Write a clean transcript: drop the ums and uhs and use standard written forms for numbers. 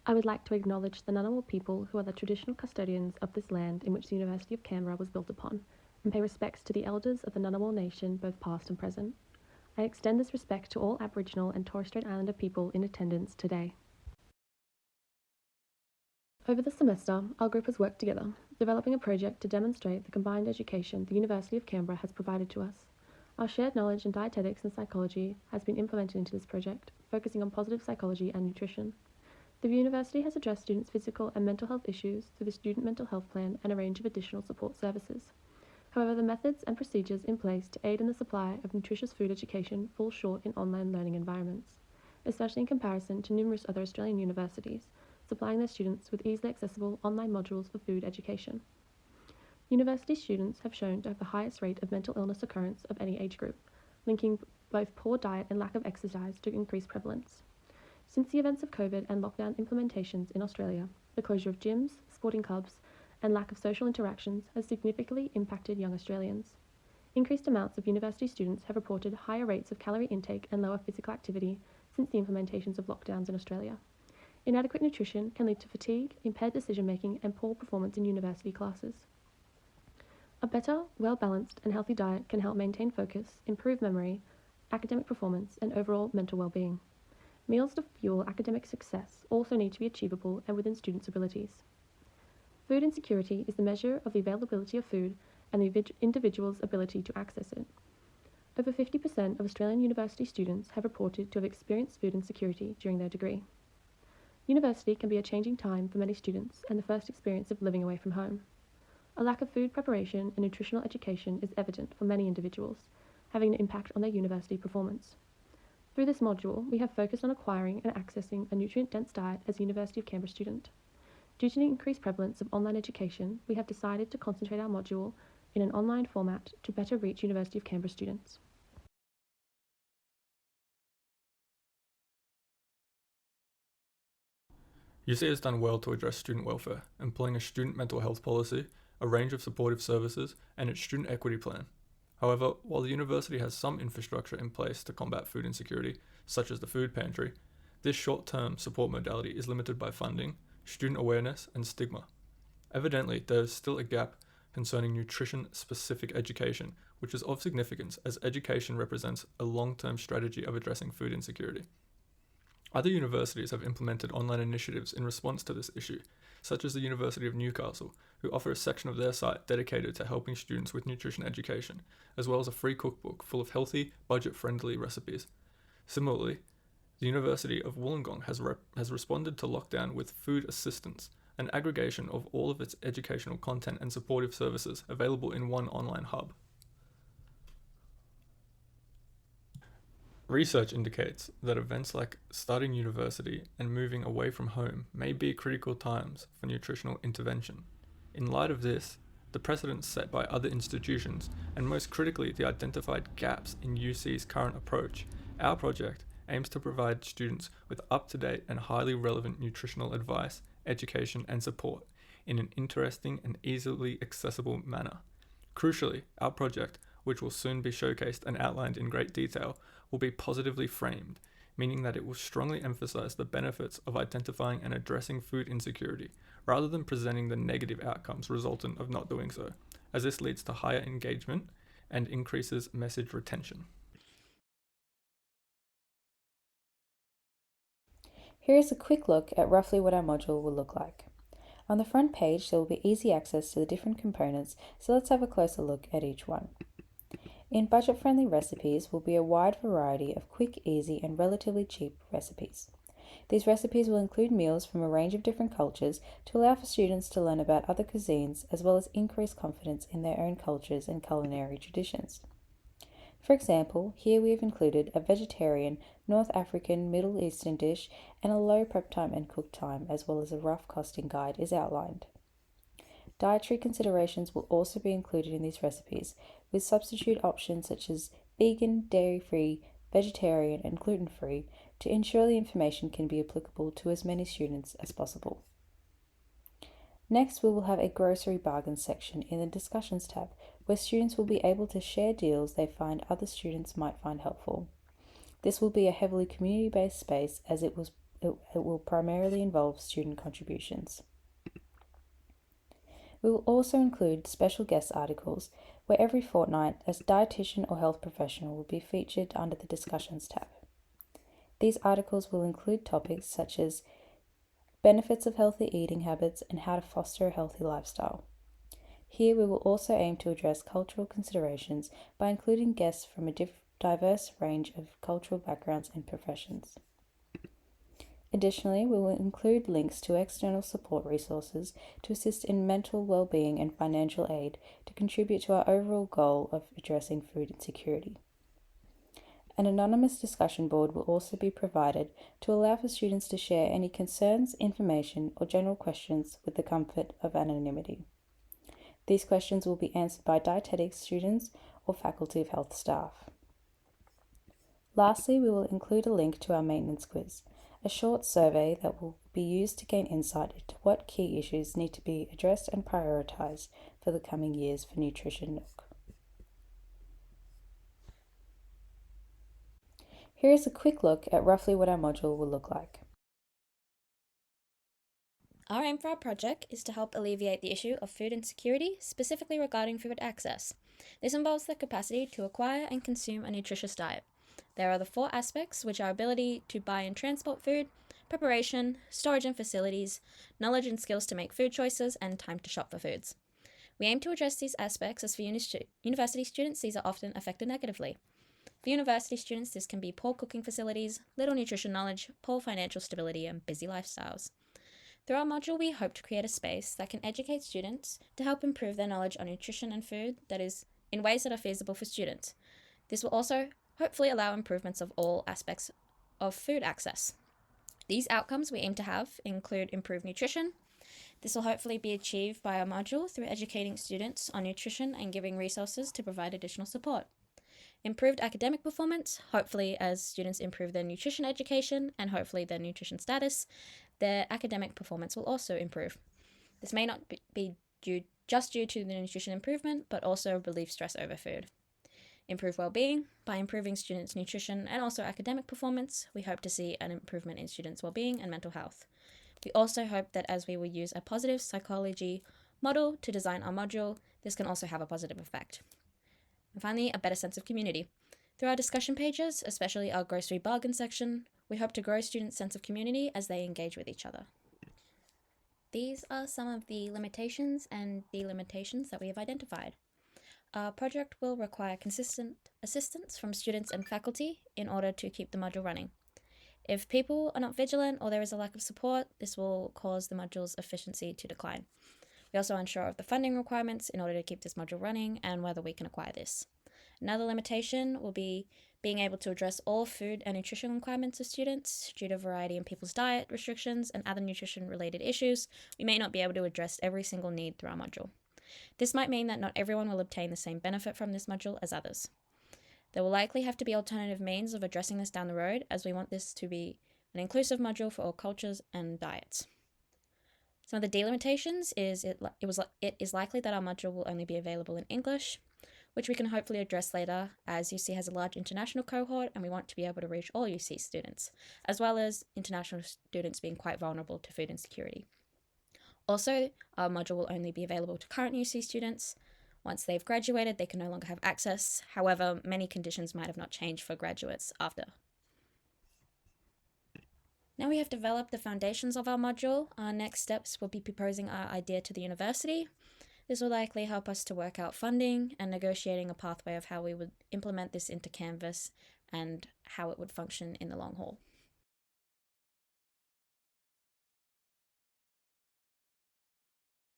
I would like to acknowledge the Ngunnawal people who are the traditional custodians of this land in which the University of Canberra was built upon, and pay respects to the elders of the Ngunnawal Nation, both past and present. I extend this respect to all Aboriginal and Torres Strait Islander people in attendance today. Over the semester, our group has worked together, developing a project to demonstrate the combined education the University of Canberra has provided to us. Our shared knowledge in dietetics and psychology has been implemented into this project, focusing on positive psychology and nutrition. The university has addressed students' physical and mental health issues through the Student Mental Health Plan and a range of additional support services. However, the methods and procedures in place to aid in the supply of nutritious food education fall short in online learning environments, especially in comparison to numerous other Australian universities, supplying their students with easily accessible online modules for food education. University students have shown to have the highest rate of mental illness occurrence of any age group, linking both poor diet and lack of exercise to increased prevalence. Since the events of COVID and lockdown implementations in Australia, the closure of gyms, sporting clubs, and lack of social interactions has significantly impacted young Australians. Increased amounts of university students have reported higher rates of calorie intake and lower physical activity since the implementations of lockdowns in Australia. Inadequate nutrition can lead to fatigue, impaired decision-making, and poor performance in university classes. A better, well-balanced, and healthy diet can help maintain focus, improve memory, academic performance, and overall mental well-being. Meals to fuel academic success also need to be achievable and within students' abilities. Food insecurity is the measure of the availability of food and the individual's ability to access it. Over 50% of Australian university students have reported to have experienced food insecurity during their degree. University can be a changing time for many students and the first experience of living away from home. A lack of food preparation and nutritional education is evident for many individuals, having an impact on their university performance. Through this module, we have focused on acquiring and accessing a nutrient-dense diet as a University of Canberra student. Due to the increased prevalence of online education, we have decided to concentrate our module in an online format to better reach University of Canberra students. UC has done well to address student welfare, employing a student mental health policy, a range of supportive services, and its student equity plan. However, while the university has some infrastructure in place to combat food insecurity, such as the food pantry, this short-term support modality is limited by funding, student awareness, and stigma. Evidently, there is still a gap concerning nutrition-specific education, which is of significance as education represents a long-term strategy of addressing food insecurity. Other universities have implemented online initiatives in response to this issue, such as the University of Newcastle, who offer a section of their site dedicated to helping students with nutrition education, as well as a free cookbook full of healthy, budget-friendly recipes. Similarly, the University of Wollongong has responded to lockdown with food assistance, an aggregation of all of its educational content and supportive services available in one online hub. Research indicates that events like starting university and moving away from home may be critical times for nutritional intervention. In light of this, the precedents set by other institutions, and most critically the identified gaps in UC's current approach, our project aims to provide students with up-to-date and highly relevant nutritional advice, education, and support in an interesting and easily accessible manner. Crucially, our project, which will soon be showcased and outlined in great detail, will be positively framed, meaning that it will strongly emphasize the benefits of identifying and addressing food insecurity, rather than presenting the negative outcomes resultant of not doing so, as this leads to higher engagement and increases message retention. Here is a quick look at roughly what our module will look like. On the front page, there will be easy access to the different components, so let's have a closer look at each one. In budget-friendly recipes will be a wide variety of quick, easy, and relatively cheap recipes. These recipes will include meals from a range of different cultures to allow for students to learn about other cuisines as well as increase confidence in their own cultures and culinary traditions. For example, here we have included a vegetarian, North African, Middle Eastern dish, and a low prep time and cook time, as well as a rough costing guide is outlined. Dietary considerations will also be included in these recipes, with substitute options such as vegan, dairy-free, vegetarian, and gluten-free to ensure the information can be applicable to as many students as possible. Next, we will have a grocery bargain section in the discussions tab, where students will be able to share deals they find other students might find helpful. This will be a heavily community-based space as it will it will primarily involve student contributions. We will also include special guest articles where every fortnight a dietitian or health professional will be featured under the Discussions tab. These articles will include topics such as benefits of healthy eating habits and how to foster a healthy lifestyle. Here we will also aim to address cultural considerations by including guests from a diverse range of cultural backgrounds and professions. Additionally, we will include links to external support resources to assist in mental well-being and financial aid to contribute to our overall goal of addressing food insecurity. An anonymous discussion board will also be provided to allow for students to share any concerns, information, or general questions with the comfort of anonymity. These questions will be answered by dietetics students or faculty of health staff. Lastly, we will include a link to our maintenance quiz, a short survey that will be used to gain insight into what key issues need to be addressed and prioritised for the coming years for Nutrition Nook. Here is a quick look at roughly what our module will look like. Our aim for our project is to help alleviate the issue of food insecurity, specifically regarding food access. This involves the capacity to acquire and consume a nutritious diet. There are the 4 aspects, which are ability to buy and transport food, preparation, storage and facilities, knowledge and skills to make food choices, and time to shop for foods. We aim to address these aspects as for university students, these are often affected negatively. For university students, this can be poor cooking facilities, little nutrition knowledge, poor financial stability, and busy lifestyles. Through our module, we hope to create a space that can educate students to help improve their knowledge on nutrition and food that is in ways that are feasible for students. This will also hopefully allow improvements of all aspects of food access. These outcomes we aim to have include improved nutrition. This will hopefully be achieved by our module through educating students on nutrition and giving resources to provide additional support. Improved academic performance, hopefully as students improve their nutrition education and hopefully their nutrition status, their academic performance will also improve. This may not be due to the nutrition improvement, but also relieve stress over food. Improve well-being. By improving students' nutrition and also academic performance, we hope to see an improvement in students' well-being and mental health. We also hope that as we will use a positive psychology model to design our module, this can also have a positive effect. And finally, a better sense of community. Through our discussion pages, especially our grocery bargain section, we hope to grow students' sense of community as they engage with each other. These are some of the limitations and delimitations that we have identified. Our project will require consistent assistance from students and faculty in order to keep the module running. If people are not vigilant or there is a lack of support, this will cause the module's efficiency to decline. We also are unsure of the funding requirements in order to keep this module running and whether we can acquire this. Another limitation will be being able to address all food and nutrition requirements of students. Due to a variety in people's diet restrictions and other nutrition-related issues, we may not be able to address every single need through our module. This might mean that not everyone will obtain the same benefit from this module as others. There will likely have to be alternative means of addressing this down the road, as we want this to be an inclusive module for all cultures and diets. Some of the delimitations is it is likely that our module will only be available in English, which we can hopefully address later, as UC has a large international cohort and we want to be able to reach all UC students, as well as international students being quite vulnerable to food insecurity. Also, our module will only be available to current UC students. Once they've graduated, they can no longer have access. However, many conditions might have not changed for graduates after. Now we have developed the foundations of our module. Our next steps will be proposing our idea to the university. This will likely help us to work out funding and negotiating a pathway of how we would implement this into Canvas and how it would function in the long haul.